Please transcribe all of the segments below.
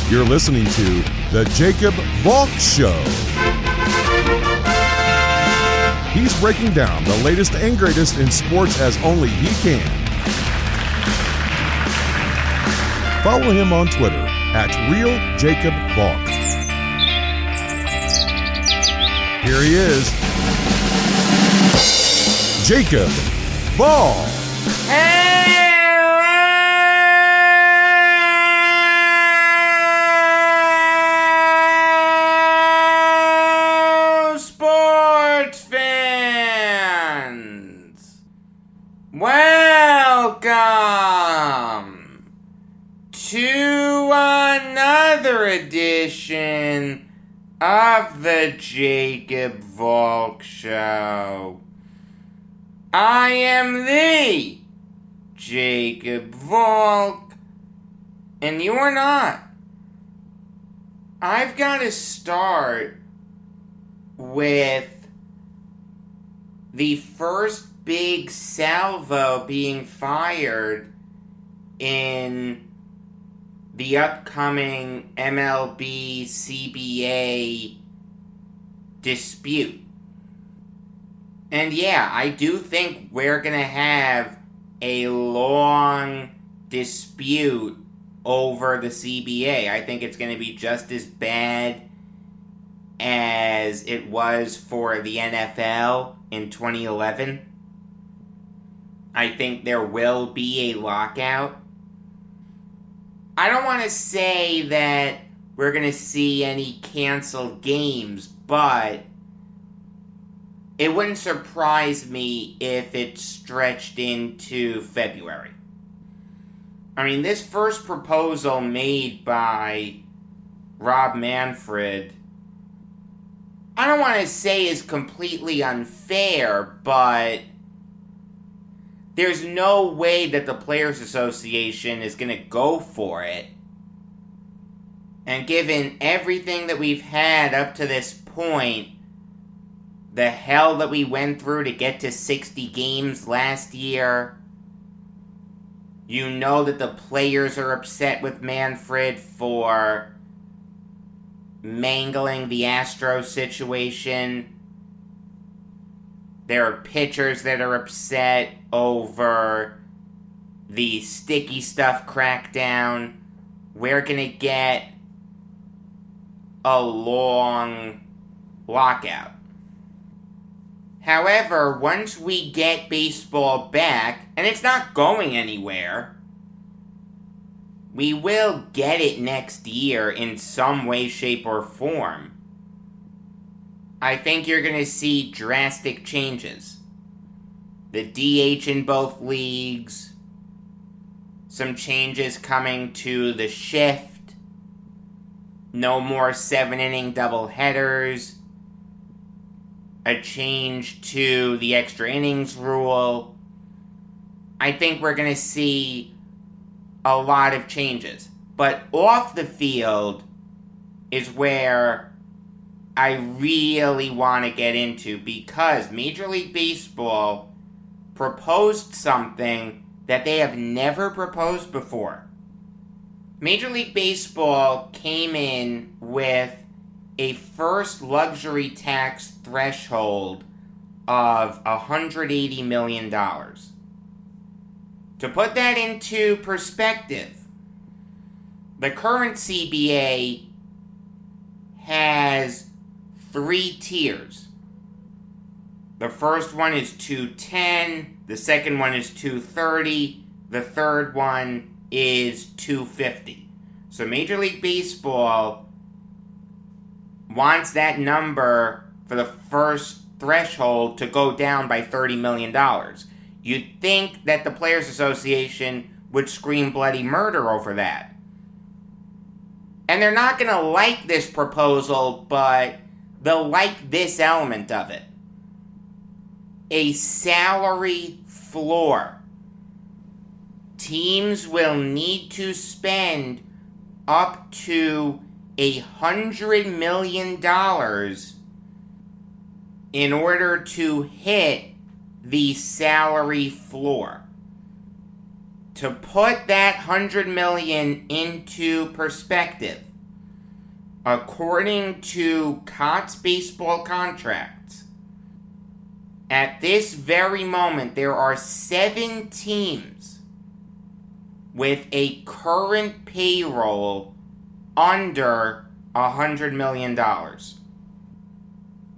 You're listening to The Jacob Valk Show. He's breaking down the latest and greatest in sports as only he can. Follow him on Twitter at RealJacobValk. Here he is, Jacob Valk. Hello, sports fans. Welcome to another edition of the Jacob Valk Show. I am the Jacob Valk, and you're not. I've got to start with the first big salvo being fired in the upcoming MLB CBA dispute. And yeah, I do think we're going to have a long dispute over the CBA. I think it's going to be just as bad as it was for the NFL in 2011. I think there will be a lockout. I don't want to say that we're going to see any canceled games, but it wouldn't surprise me if it stretched into February. I mean, this first proposal made by Rob Manfred, I don't want to say is completely unfair, but there's no way that the Players Association is going to go for it. And given everything that we've had up to this point, the hell that we went through to get to 60 games last year, you know that the players are upset with Manfred for mangling the Astros situation. There are pitchers that are upset over the sticky stuff crackdown. We're going to get a long lockout. However, once we get baseball back, and it's not going anywhere, we will get it next year in some way, shape, or form. I think you're going to see drastic changes. The DH in both leagues, some changes coming to the shift, no more 7-inning doubleheaders, a change to the extra innings rule. I think we're going to see a lot of changes. But off the field is where I really want to get into, because Major League Baseball proposed something that they have never proposed before. Major League Baseball came in with a first luxury tax threshold of $180 million. To put that into perspective, the current CBA has 3 tiers. The first one is $210, the second one is $230, the third one is $250. So Major League Baseball wants that number for the first threshold to go down by $30 million. You'd think that the Players Association would scream bloody murder over that. And they're not going to like this proposal, but they'll like this element of it. A salary floor. Teams will need to spend up to $100 million in order to hit the salary floor. To put that $100 million into perspective, according to Cott's baseball contracts, at this very moment, there are 7 teams with a current payroll under $100 million.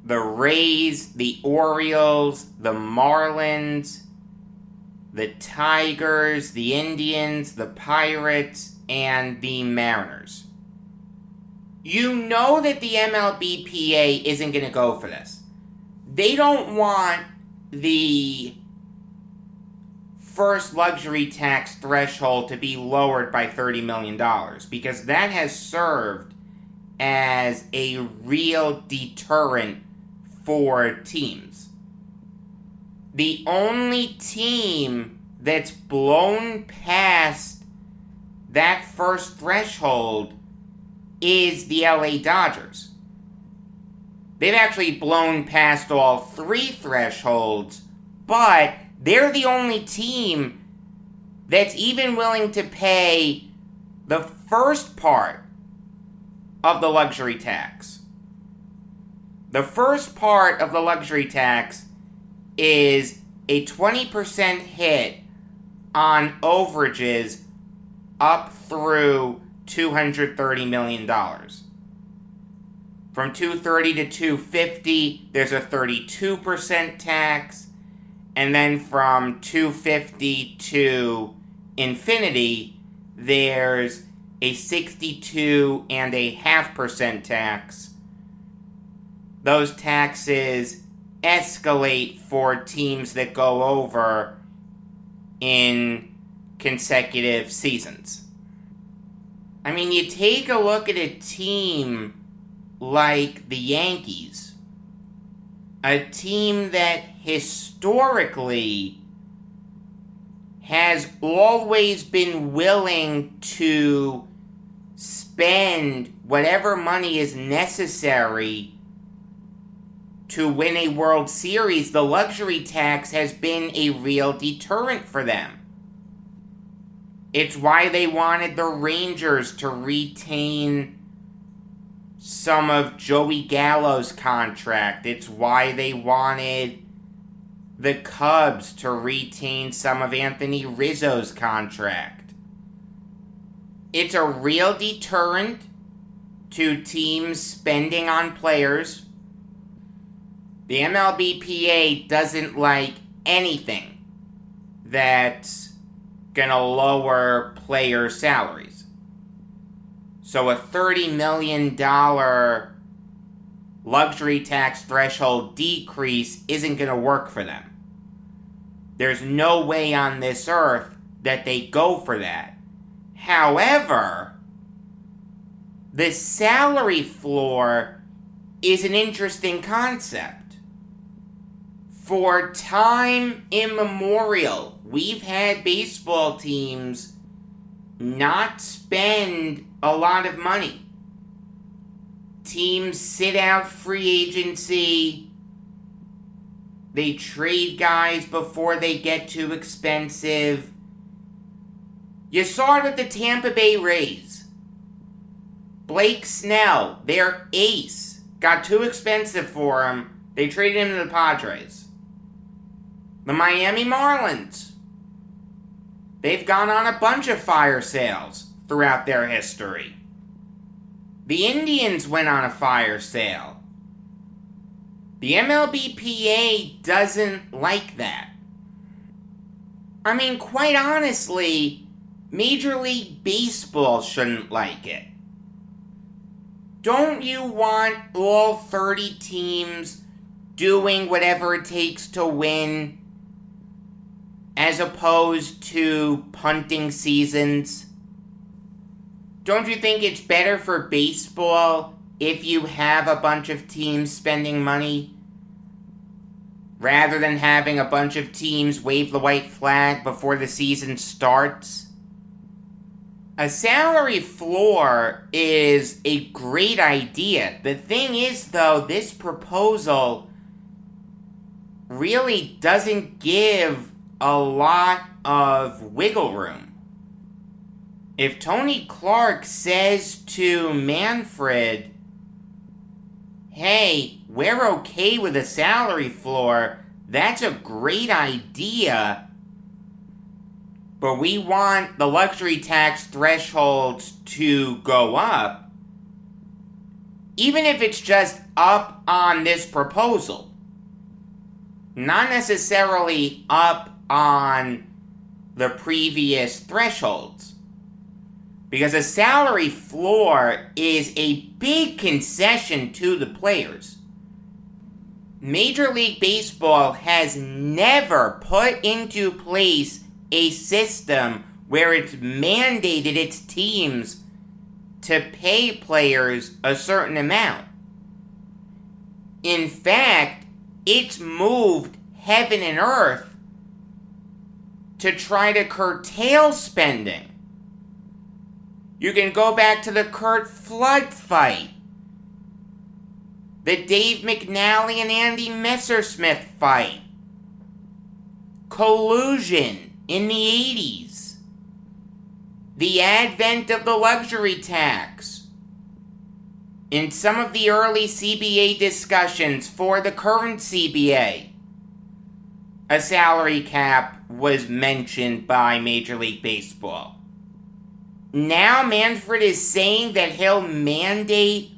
The Rays, the Orioles, the Marlins, the Tigers, the Indians, the Pirates, and the Mariners. You know that the MLBPA isn't going to go for this. They don't want the first luxury tax threshold to be lowered by $30 million because that has served as a real deterrent for teams. The only team that's blown past that first threshold is the LA Dodgers. They've actually blown past all 3 thresholds, but they're the only team that's even willing to pay the first part of the luxury tax. The first part of the luxury tax is a 20% hit on overages up through $230 million. From 230 to 250, there's a 32% tax. And then from 250 to infinity, there's a 62.5% tax. Those taxes escalate for teams that go over in consecutive seasons. I mean, you take a look at a team like the Yankees, a team that historically has always been willing to spend whatever money is necessary to win a World Series. The luxury tax has been a real deterrent for them. It's why they wanted the Rangers to retain some of Joey Gallo's contract. It's why they wanted the Cubs to retain some of Anthony Rizzo's contract. It's a real deterrent to teams spending on players. The MLBPA doesn't like anything that's gonna lower player salaries. So a $30 million luxury tax threshold decrease isn't going to work for them. There's no way on this earth that they go for that. However, the salary floor is an interesting concept. For time immemorial, we've had baseball teams not spend a lot of money. Teams sit out free agency. They trade guys before they get too expensive. You saw it with the Tampa Bay Rays. Blake Snell, their ace, got too expensive for him. They traded him to the Padres. The Miami Marlins, they've gone on a bunch of fire sales throughout their history. The Indians went on a fire sale. The MLBPA doesn't like that. I mean, quite honestly, Major League Baseball shouldn't like it. Don't you want all 30 teams doing whatever it takes to win, as opposed to punting seasons? Don't you think it's better for baseball if you have a bunch of teams spending money, rather than having a bunch of teams wave the white flag before the season starts? A salary floor is a great idea. The thing is, though, this proposal really doesn't give a lot of wiggle room. If Tony Clark says to Manfred, hey, we're okay with a salary floor, that's a great idea, but we want the luxury tax thresholds to go up, even if it's just up on this proposal. Not necessarily up on the previous thresholds. Because a salary floor is a big concession to the players. Major League Baseball has never put into place a system where it's mandated its teams to pay players a certain amount. In fact, it's moved heaven and earth to try to curtail spending. You can go back to the Curt Flood fight, the Dave McNally and Andy Messersmith fight, collusion in the 80s, the advent of the luxury tax. In some of the early CBA discussions for the current CBA, a salary cap was mentioned by Major League Baseball. Now Manfred is saying that he'll mandate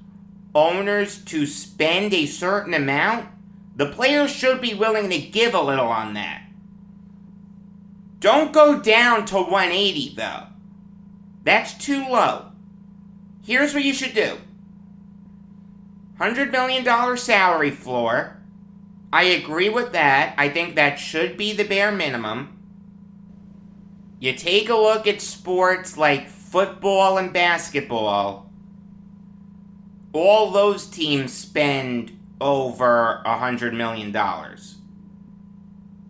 owners to spend a certain amount. The players should be willing to give a little on that. Don't go down to 180 though. That's too low. Here's what you should do. $100 million salary floor. I agree with that. I think that should be the bare minimum. You take a look at sports like football and basketball. All those teams spend over $100 million.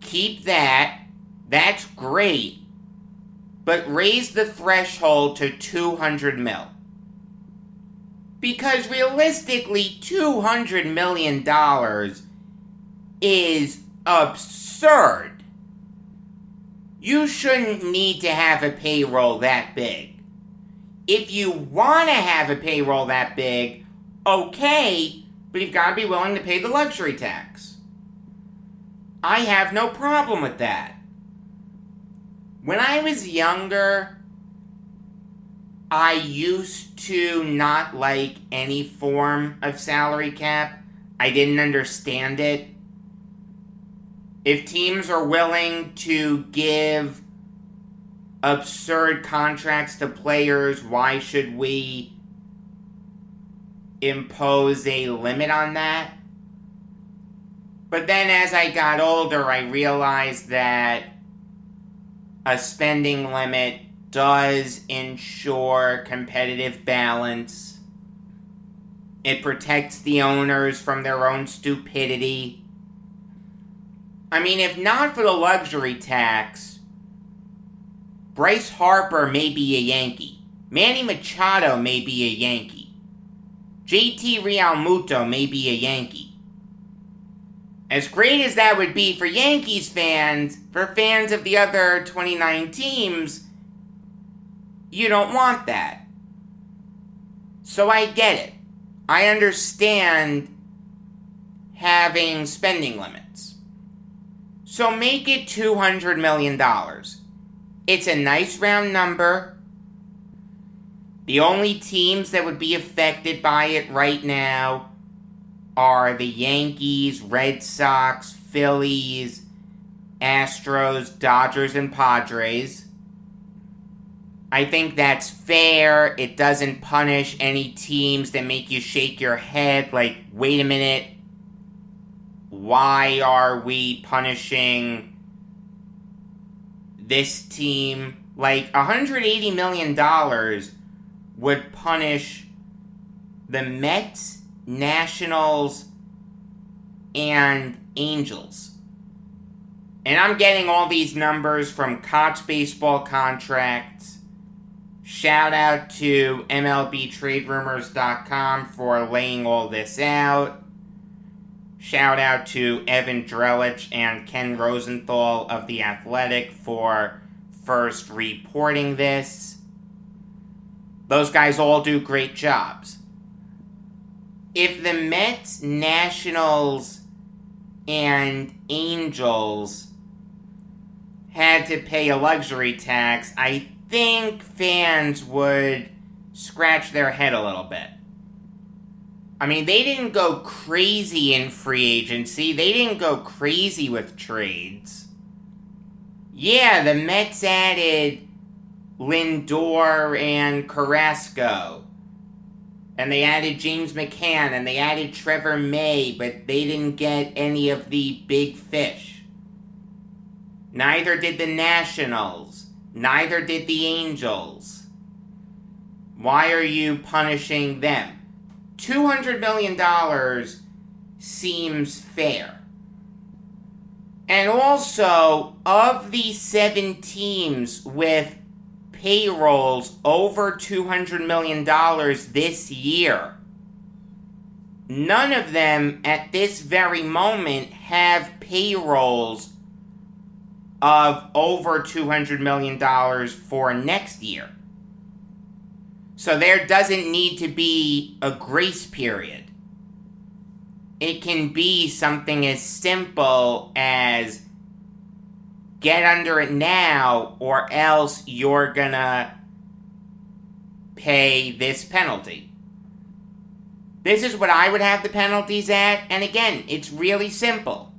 Keep that. That's great. But raise the threshold to $200 mil. Because realistically, $200 million is absurd. You shouldn't need to have a payroll that big. If you want to have a payroll that big, okay, but you've got to be willing to pay the luxury tax. I have no problem with that. When I was younger, I used to not like any form of salary cap. I didn't understand it. If teams are willing to give absurd contracts to players, why should we impose a limit on that? But then as I got older, I realized that a spending limit does ensure competitive balance. It protects the owners from their own stupidity. I mean, if not for the luxury tax, Bryce Harper may be a Yankee. Manny Machado may be a Yankee. JT Realmuto may be a Yankee. As great as that would be for Yankees fans, for fans of the other 29 teams, you don't want that. So I get it. I understand having spending limits. So make it $200 million. It's a nice round number. The only teams that would be affected by it right now are the Yankees, Red Sox, Phillies, Astros, Dodgers, and Padres. I think that's fair. It doesn't punish any teams that make you shake your head like, wait a minute, why are we punishing this team? Like, $180 million would punish the Mets, Nationals, and Angels. And I'm getting all these numbers from Koch Baseball Contracts. Shout out to MLBTradeRumors.com for laying all this out. Shout out to Evan Drellich and Ken Rosenthal of The Athletic for first reporting this. Those guys all do great jobs. If the Mets, Nationals, and Angels had to pay a luxury tax, I think fans would scratch their head a little bit. I mean, they didn't go crazy in free agency. They didn't go crazy with trades. Yeah, the Mets added Lindor and Carrasco. And they added James McCann, and they added Trevor May, but they didn't get any of the big fish. Neither did the Nationals. Neither did the Angels. Why are you punishing them? $200 million seems fair. And also, of the 7 teams with payrolls over $200 million this year, none of them at this very moment have payrolls of over $200 million for next year. So there doesn't need to be a grace period. It can be something as simple as get under it now, or else you're gonna pay this penalty. This is what I would have the penalties at, and again, it's really simple.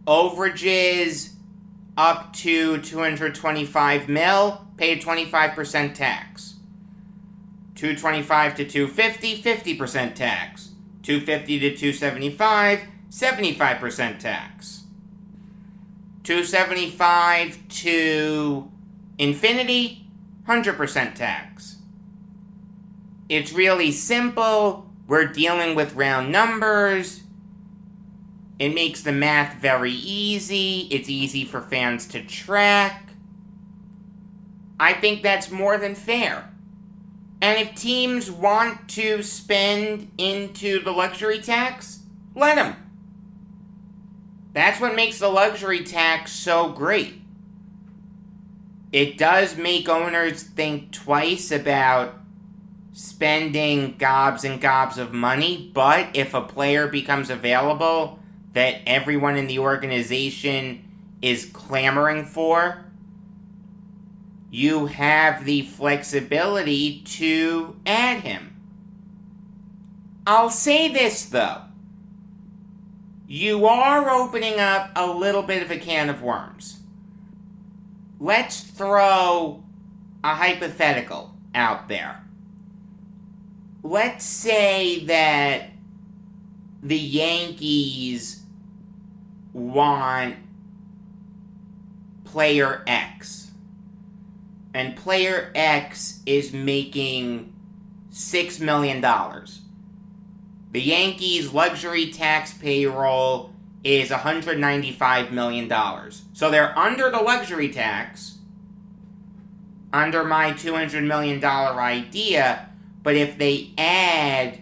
Overages up to $225 mil, pay a 25% tax. $225 to $250, 50% tax. $250 to $275, 75% tax. $275 to infinity, 100% tax. It's really simple. We're dealing with round numbers. It makes the math very easy. It's easy for fans to track. I think that's more than fair. And if teams want to spend into the luxury tax, let them. That's what makes the luxury tax so great. It does make owners think twice about spending gobs and gobs of money, but if a player becomes available that everyone in the organization is clamoring for, you have the flexibility to add him. I'll say this, though. You are opening up a little bit of a can of worms. Let's throw a hypothetical out there. Let's say that the Yankees want player X. And player X is making $6 million. The Yankees' luxury tax payroll is $195 million. So they're under the luxury tax, under my $200 million idea, but if they add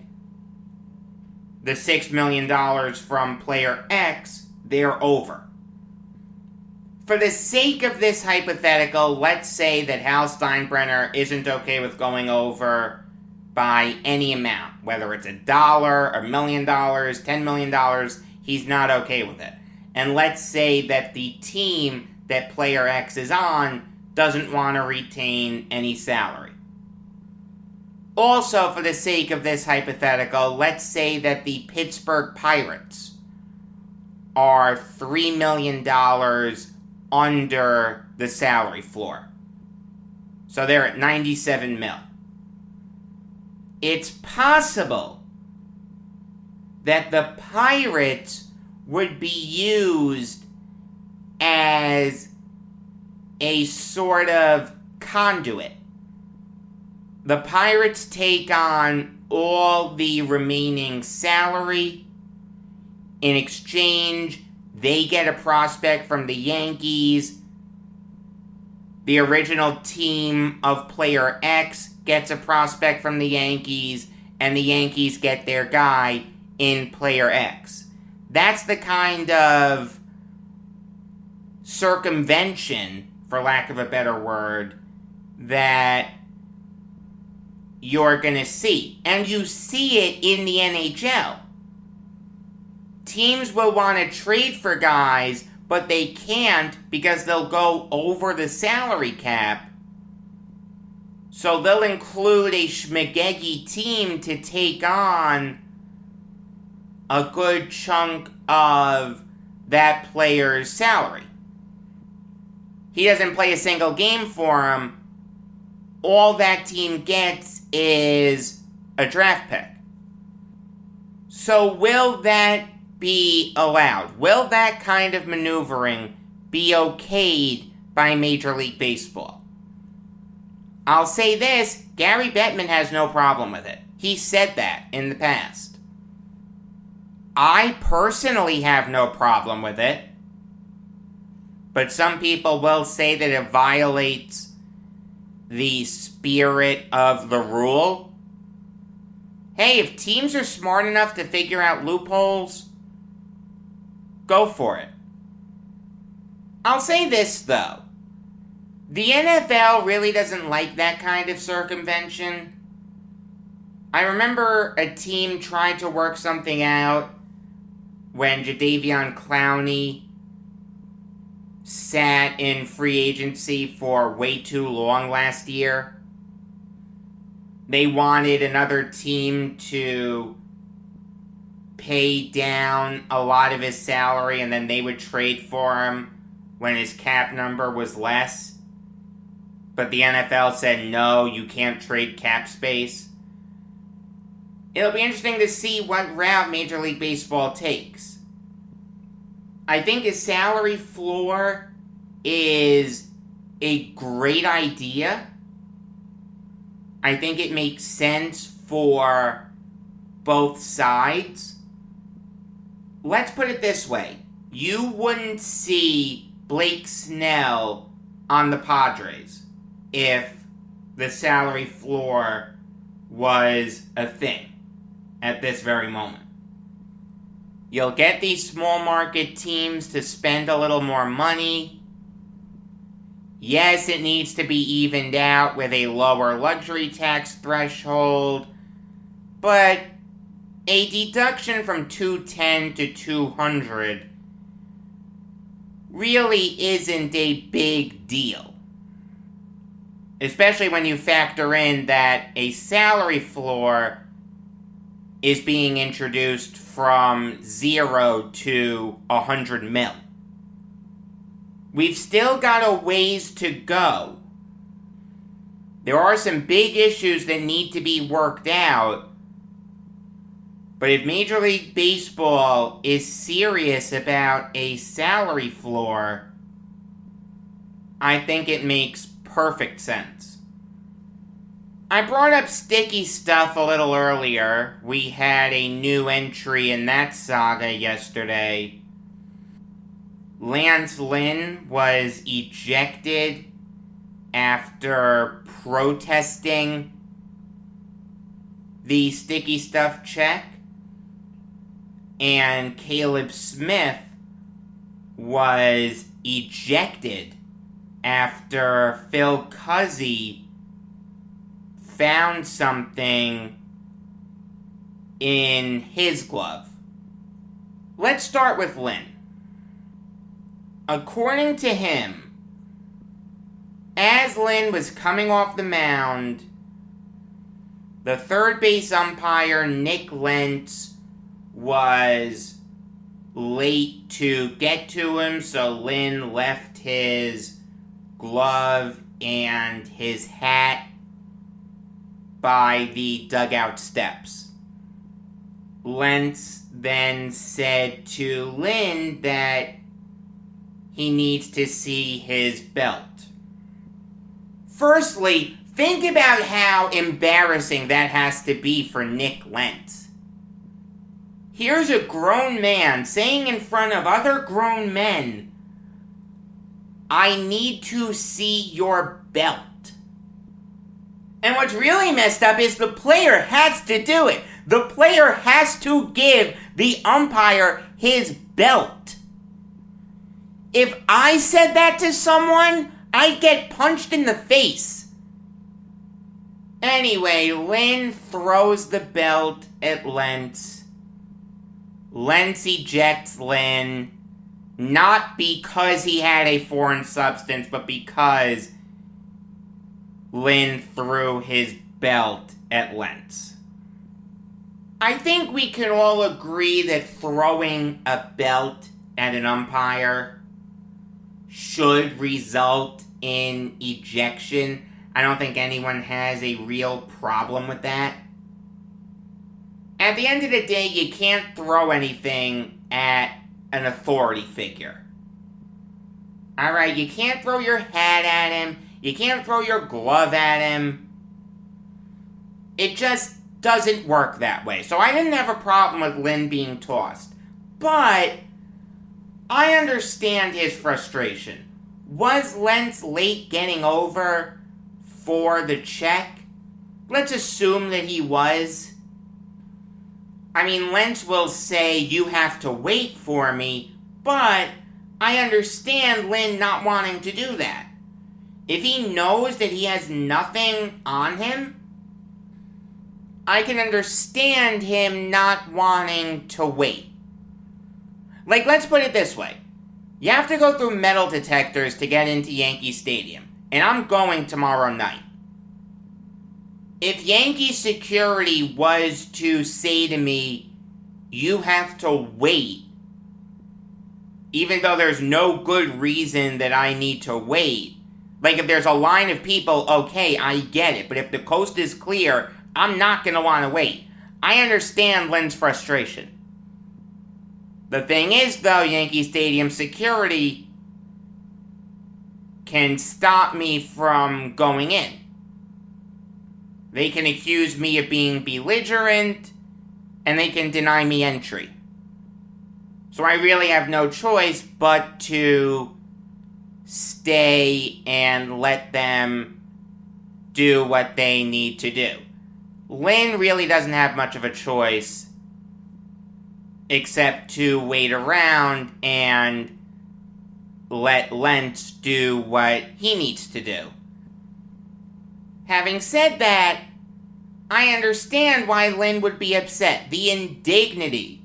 the $6 million from player X, they're over. For the sake of this hypothetical, let's say that Hal Steinbrenner isn't okay with going over by any amount, whether it's $1, $1 million, $10 million, he's not okay with it. And let's say that the team that player X is on doesn't want to retain any salary. Also, for the sake of this hypothetical, let's say that the Pittsburgh Pirates are $3 million under the salary floor. So they're at 97 mil. It's possible that the Pirates would be used as a sort of conduit. The Pirates take on all the remaining salary. In exchange, they get a prospect from the Yankees. The original team of player X gets a prospect from the Yankees, and the Yankees get their guy in player X. That's the kind of circumvention, for lack of a better word, that you're going to see. And you see it in the NHL. Teams will want to trade for guys, but they can't because they'll go over the salary cap. So they'll include a schmagegi team to take on a good chunk of that player's salary. He doesn't play a single game for him. All that team gets is a draft pick. So will that be allowed? Will that kind of maneuvering be okayed by Major League Baseball? I'll say this, Gary Bettman has no problem with it. He said that in the past. I personally have no problem with it. But some people will say that it violates the spirit of the rule. Hey, if teams are smart enough to figure out loopholes, go for it. I'll say this, though. The NFL really doesn't like that kind of circumvention. I remember a team tried to work something out when Jadeveon Clowney sat in free agency for way too long last year. They wanted another team to pay down a lot of his salary and then they would trade for him when his cap number was less. But the NFL said, no, you can't trade cap space. It'll be interesting to see what route Major League Baseball takes. I think a salary floor is a great idea. I think it makes sense for both sides. Let's put it this way. You wouldn't see Blake Snell on the Padres if the salary floor was a thing at this very moment. You'll get these small market teams to spend a little more money. Yes, it needs to be evened out with a lower luxury tax threshold, but a deduction from 210 to 200 really isn't a big deal. Especially when you factor in that a salary floor is being introduced from 0 to 100 mil. We've still got a ways to go. There are some big issues that need to be worked out. But if Major League Baseball is serious about a salary floor, I think it makes perfect sense. I brought up sticky stuff a little earlier. We had a new entry in that saga yesterday. Lance Lynn was ejected after protesting the sticky stuff check. And Caleb Smith was ejected after Phil Cuzzy found something in his glove. Let's start with Lynn. According to him, as Lynn was coming off the mound, the third base umpire, Nick Lentz, was late to get to him, so Lynn left his glove and his hat by the dugout steps. Lentz then said to Lynn that he needs to see his belt. Firstly, think about how embarrassing that has to be for Nick Lentz. Here's a grown man saying in front of other grown men, I need to see your belt. And what's really messed up is the player has to do it. The player has to give the umpire his belt. If I said that to someone, I'd get punched in the face. Anyway, Lynn throws the belt at Lentz. Lentz ejects Lynn, not because he had a foreign substance, but because Lynn threw his belt at Lentz. I think we can all agree that throwing a belt at an umpire should result in ejection. I don't think anyone has a real problem with that. At the end of the day, you can't throw anything at an authority figure. Alright, you can't throw your hat at him. You can't throw your glove at him. It just doesn't work that way. So I didn't have a problem with Lynn being tossed. But I understand his frustration. Was Lentz late getting over for the check? Let's assume that he was. I mean, Lentz will say, you have to wait for me, but I understand Lynn not wanting to do that. If he knows that he has nothing on him, I can understand him not wanting to wait. Like, let's put it this way. You have to go through metal detectors to get into Yankee Stadium, and I'm going tomorrow night. If Yankee security was to say to me, you have to wait, even though there's no good reason that I need to wait, like if there's a line of people, okay, I get it, but if the coast is clear, I'm not going to want to wait. I understand Lynn's frustration. The thing is, though, Yankee Stadium security can stop me from going in. They can accuse me of being belligerent, and they can deny me entry. So I really have no choice but to stay and let them do what they need to do. Lynn really doesn't have much of a choice except to wait around and let Lentz do what he needs to do. Having said that, I understand why Lynn would be upset. The indignity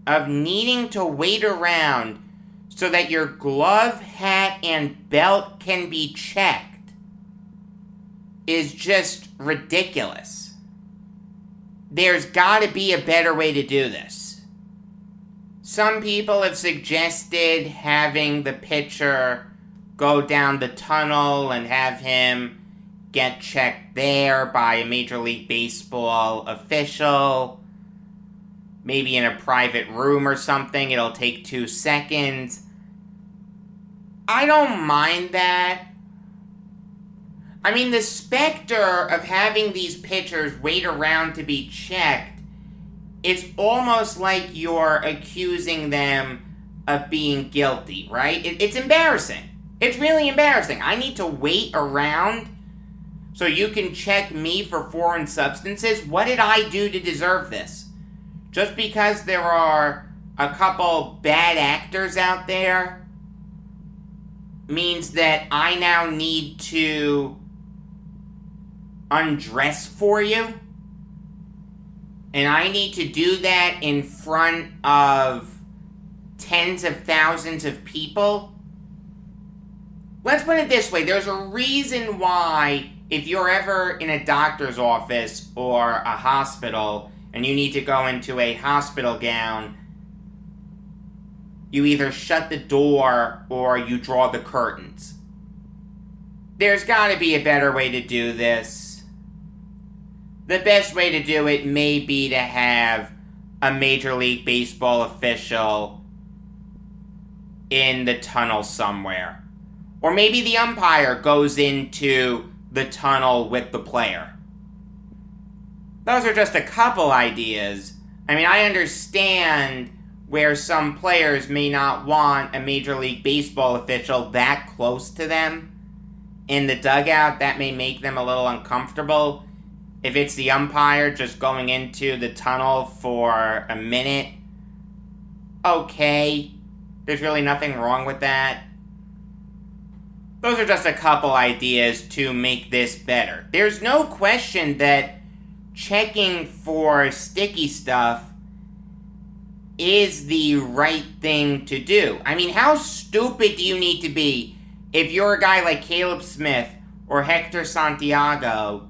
of needing to wait around so that your glove, hat, and belt can be checked is just ridiculous. There's gotta be a better way to do this. Some people have suggested having the pitcher go down the tunnel and have him get checked there by a Major League Baseball official. Maybe in a private room or something. It'll take 2 seconds. I don't mind that. I mean, the specter of having these pitchers wait around to be checked, it's almost like you're accusing them of being guilty, right? It's embarrassing. It's really embarrassing. I need to wait around so you can check me for foreign substances? What did I do to deserve this? Just because there are a couple bad actors out there means that I now need to undress for you? And I need to do that in front of tens of thousands of people? Let's put it this way. There's a reason why if you're ever in a doctor's office or a hospital and you need to go into a hospital gown, you either shut the door or you draw the curtains. There's gotta be a better way to do this. The best way to do it may be to have a Major League Baseball official in the tunnel somewhere. Or maybe the umpire goes into the tunnel with the player. Those are just a couple ideas. I mean, I understand where some players may not want a Major League Baseball official that close to them in the dugout. That may make them a little uncomfortable. If it's the umpire just going into the tunnel for a minute, okay, there's really nothing wrong with that. Those are just a couple ideas to make this better. There's no question that checking for sticky stuff is the right thing to do. I mean, how stupid do you need to be if you're a guy like Caleb Smith or Hector Santiago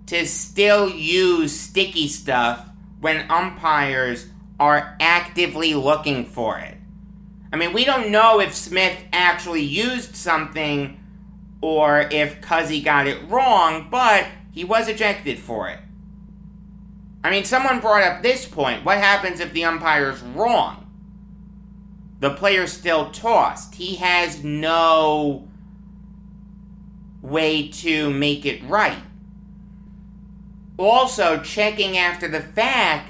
to still use sticky stuff when umpires are actively looking for it? I mean, we don't know if Smith actually used something or if Cuzzy got it wrong, but he was ejected for it. I mean, someone brought up this point. What happens if the umpire's wrong? The player's still tossed. He has no way to make it right. Also, checking after the fact,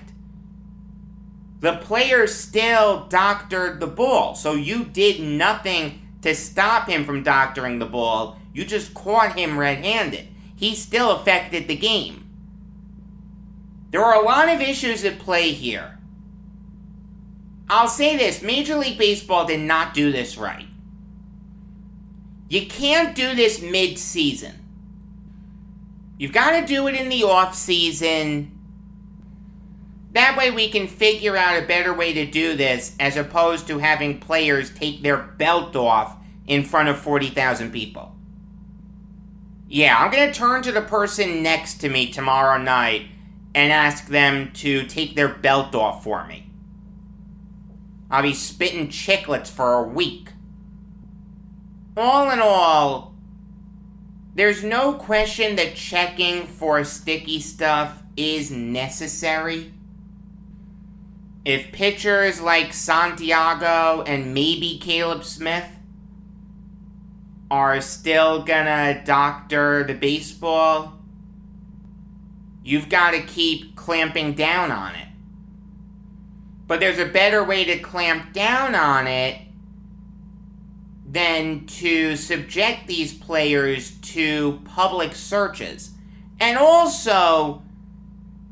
the player still doctored the ball. So you did nothing to stop him from doctoring the ball. You just caught him red-handed. He still affected the game. There are a lot of issues at play here. I'll say this, Major League Baseball did not do this right. You can't do this mid-season. You've got to do it in the off-season. That way we can figure out a better way to do this as opposed to having players take their belt off in front of 40,000 people. Yeah, I'm going to turn to the person next to me tomorrow night and ask them to take their belt off for me. I'll be spitting chiclets for a week. All in all, there's no question that checking for sticky stuff is necessary. If pitchers like Santiago and maybe Caleb Smith are still gonna doctor the baseball, you've got to keep clamping down on it. But there's a better way to clamp down on it than to subject these players to public searches. And also,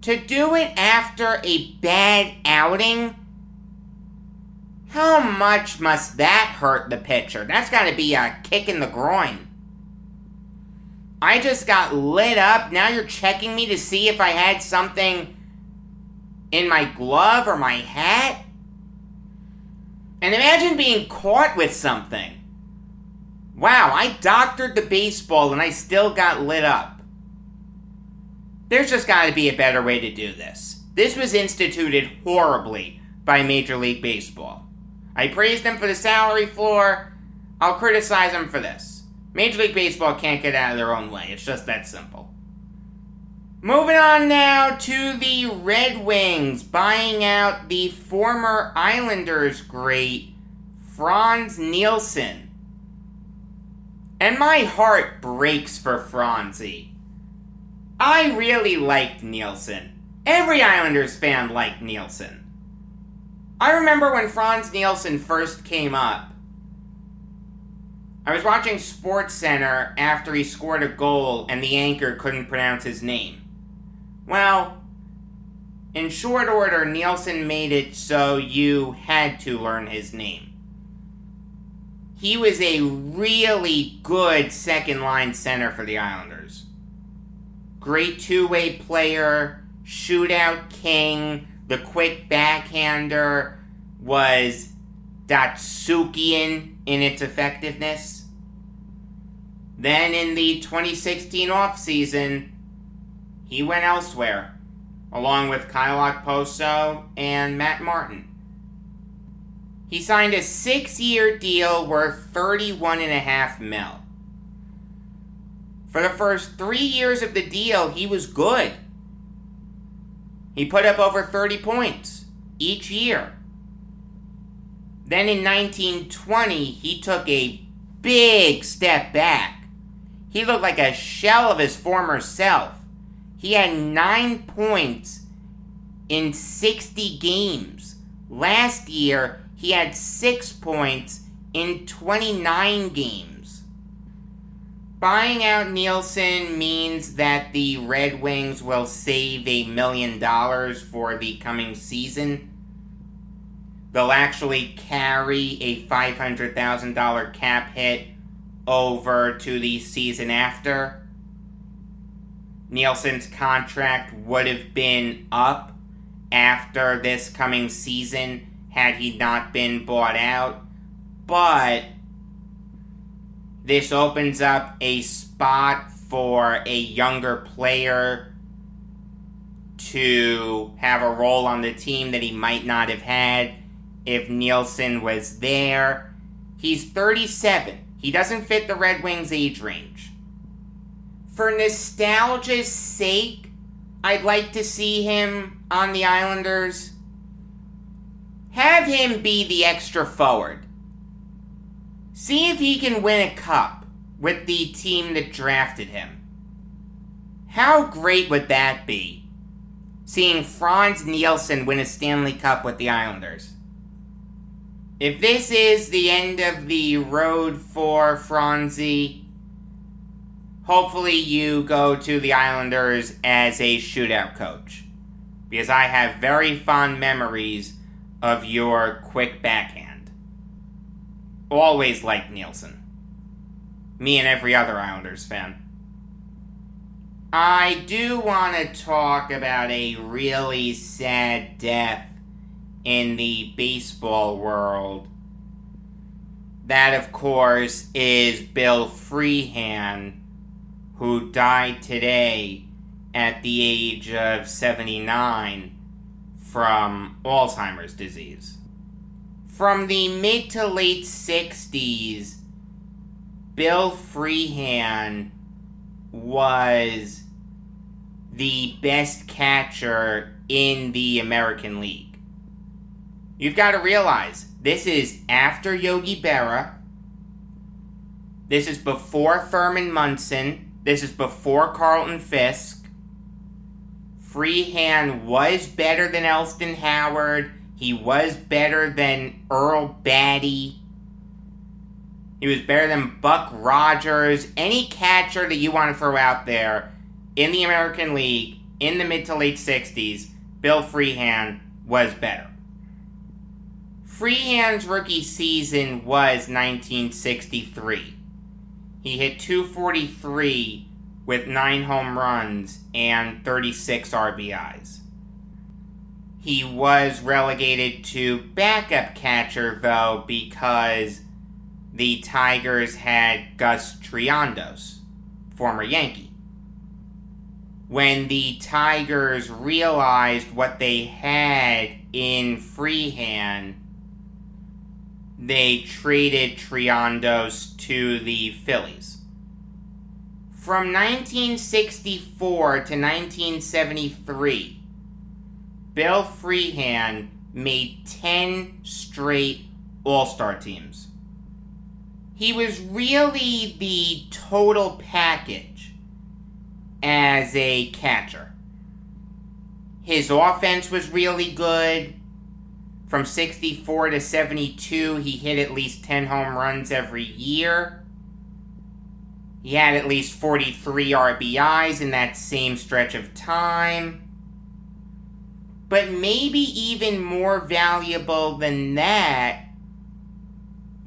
to do it after a bad outing, how much must that hurt the pitcher? That's got to be a kick in the groin. I just got lit up. Now you're checking me to see if I had something in my glove or my hat? And imagine being caught with something. Wow, I doctored the baseball and I still got lit up. There's just got to be a better way to do this. This was instituted horribly by Major League Baseball. I praised them for the salary floor. I'll criticize them for this. Major League Baseball can't get out of their own way. It's just that simple. Moving on now to the Red Wings, buying out the former Islanders great Frans Nielsen. And my heart breaks for Franzie. I really liked Nielsen. Every Islanders fan liked Nielsen. I remember when Frans Nielsen first came up. I was watching SportsCenter after he scored a goal and the anchor couldn't pronounce his name. Well, in short order, Nielsen made it so you had to learn his name. He was a really good second-line center for the Islanders. Great two-way player, shootout king, the quick backhander was Datsukian in its effectiveness. Then in the 2016 offseason, he went elsewhere, along with Kyle Okposo and Matt Martin. He signed a 6-year deal worth $31.5 million. For the first 3 years of the deal, he was good. He put up over 30 points each year. Then in 1920, he took a big step back. He looked like a shell of his former self. He had 9 points in 60 games. Last year, he had 6 points in 29 games. Buying out Nielsen means that the Red Wings will save $1 million for the coming season. They'll actually carry a $500,000 cap hit over to the season after, Nielsen's contract would have been up after this coming season had he not been bought out. But this opens up a spot for a younger player to have a role on the team that he might not have had if Nielsen was there. He's 37. He doesn't fit the Red Wings age range. For nostalgia's sake, I'd like to see him on the Islanders. Have him be the extra forward. See if he can win a cup with the team that drafted him. How great would that be? Seeing Frans Nielsen win a Stanley Cup with the Islanders. If this is the end of the road for Franzi, hopefully you go to the Islanders as a shootout coach, because I have very fond memories of your quick backhand. Always liked Nielsen. Me and every other Islanders fan. I do want to talk about a really sad death in the baseball world. That, of course, is Bill Freehan, who died today at the age of 79 from Alzheimer's disease. From the mid to late 60s, Bill Freehan was the best catcher in the American League. You've got to realize, this is after Yogi Berra. This is before Thurman Munson. This is before Carlton Fisk. Freehan was better than Elston Howard. He was better than Earl Batty. He was better than Buck Rogers. Any catcher that you want to throw out there in the American League in the mid to late 60s, Bill Freehan was better. Freehan's rookie season was 1963. He hit .243 with 9 home runs and 36 RBIs. He was relegated to backup catcher, though, because the Tigers had Gus Triandos, former Yankee. When the Tigers realized what they had in Freehan, they traded Triandos to the Phillies. From 1964 to 1973, Bill Freehan made 10 straight All-Star teams. He was really the total package as a catcher. His offense was really good. From 64 to 72, he hit at least 10 home runs every year. He had at least 43 RBIs in that same stretch of time. But maybe even more valuable than that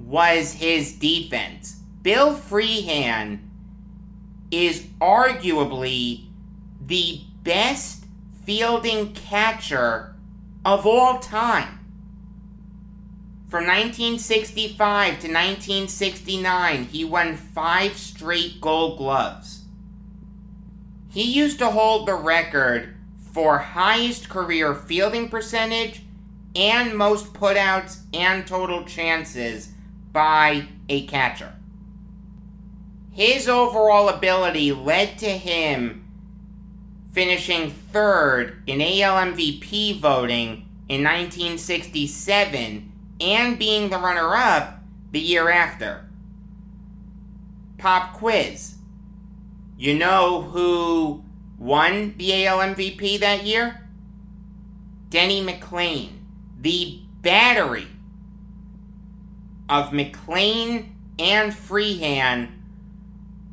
was his defense. Bill Freehan is arguably the best fielding catcher of all time. From 1965 to 1969, he won 5 straight Gold Gloves. He used to hold the record for highest career fielding percentage and most putouts and total chances by a catcher. His overall ability led to him finishing 3rd in AL MVP voting in 1967 and being the runner-up the year after. Pop quiz. You know who won the AL MVP that year? Denny McLain. The battery of McLain and Freehan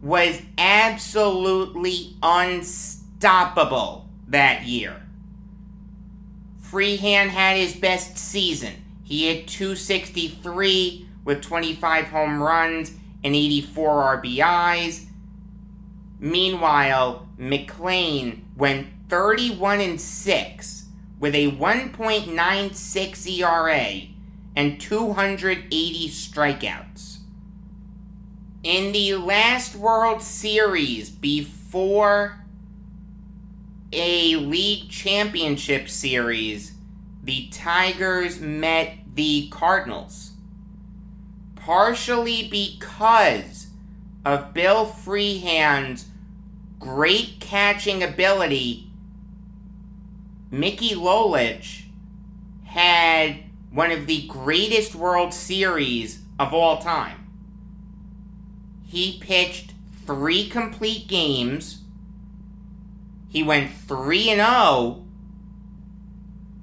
was absolutely unstoppable that year. Freehan had his best season. He hit .263 with 25 home runs and 84 RBIs. Meanwhile, McClain went 31-6 with a 1.96 ERA and 280 strikeouts. In the last World Series before a league championship series, the Tigers met the Cardinals. Partially because of Bill Freehan's great catching ability, Mickey Lolich had one of the greatest World Series of all time. He pitched 3 complete games. He went 3-0,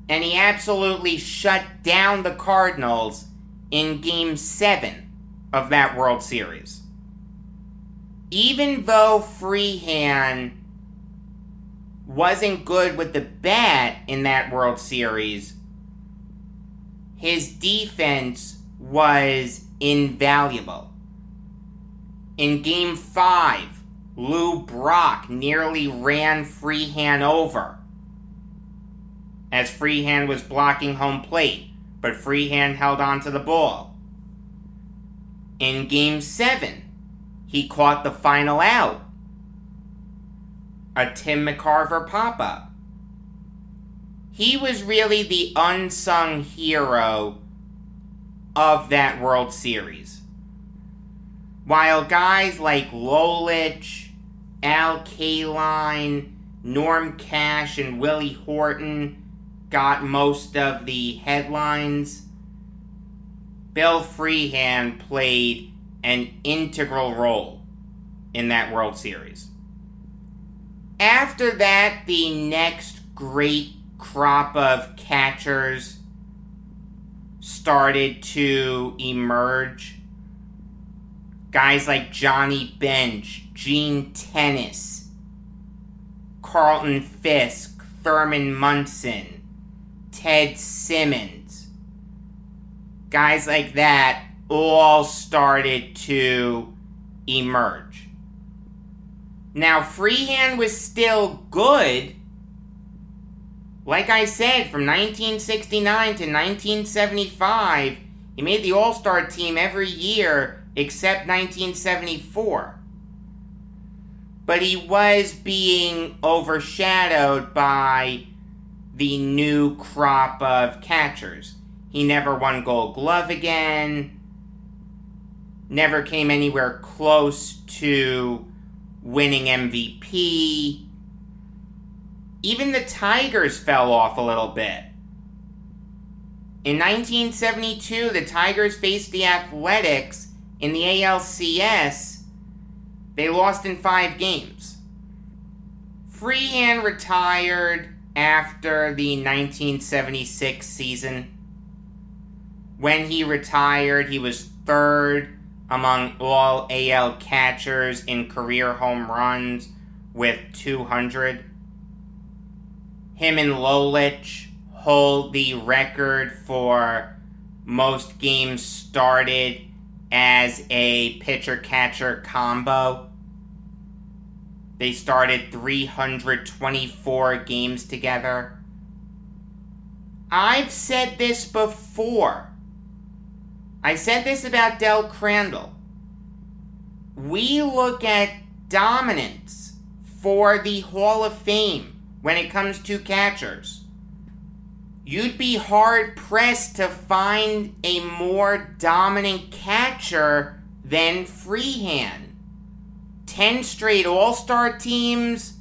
and he absolutely shut down the Cardinals in Game 7 of that World Series. Even though Freehan wasn't good with the bat in that World Series, his defense was invaluable. In Game 5, Lou Brock nearly ran Freehan over as Freehan was blocking home plate, but Freehan held on to the ball. In Game 7, he caught the final out, a Tim McCarver pop-up. He was really the unsung hero of that World Series. While guys like Lolich, Al Kaline, Norm Cash, and Willie Horton got most of the headlines, Bill Freehan played an integral role in that World Series. After that, the next great crop of catchers started to emerge. Guys like Johnny Bench, Gene Tennis, Carlton Fisk, Thurman Munson, Ted Simmons. Guys like that all started to emerge. Now, Freehan was still good. Like I said, from 1969 to 1975, he made the All-Star team every year except 1974. But he was being overshadowed by the new crop of catchers. He never won Gold Glove again, never came anywhere close to winning MVP. Even the Tigers fell off a little bit. In 1972, the Tigers faced the Athletics in the ALCS. They lost in 5 games. Freehan retired after the 1976 season. When he retired, he was 3rd among all AL catchers in career home runs with 200. Him and Lolich hold the record for most games started as a pitcher-catcher combo. They started 324 games together. I've said this before. I said this about Del Crandall. We look at dominance for the Hall of Fame when it comes to catchers. You'd be hard-pressed to find a more dominant catcher than Freehan. 10 straight All-Star teams,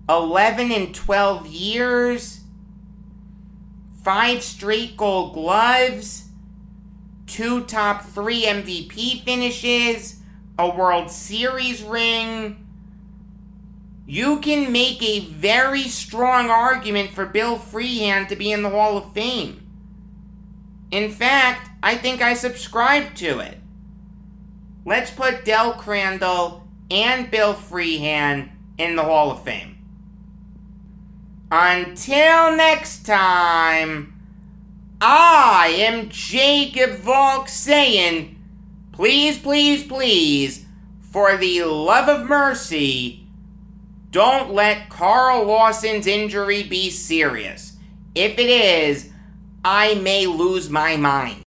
11 in 12 years, 5 straight Gold Gloves, 2 top 3 MVP finishes, a World Series ring. You can make a very strong argument for Bill Freehan to be in the Hall of Fame. In fact, I think I subscribe to it. Let's put Del Crandall and Bill Freehan in the Hall of Fame. Until next time, I am Jacob Valk saying, Please, please, please, for the love of mercy, don't let Carl Lawson's injury be serious. If it is, I may lose my mind.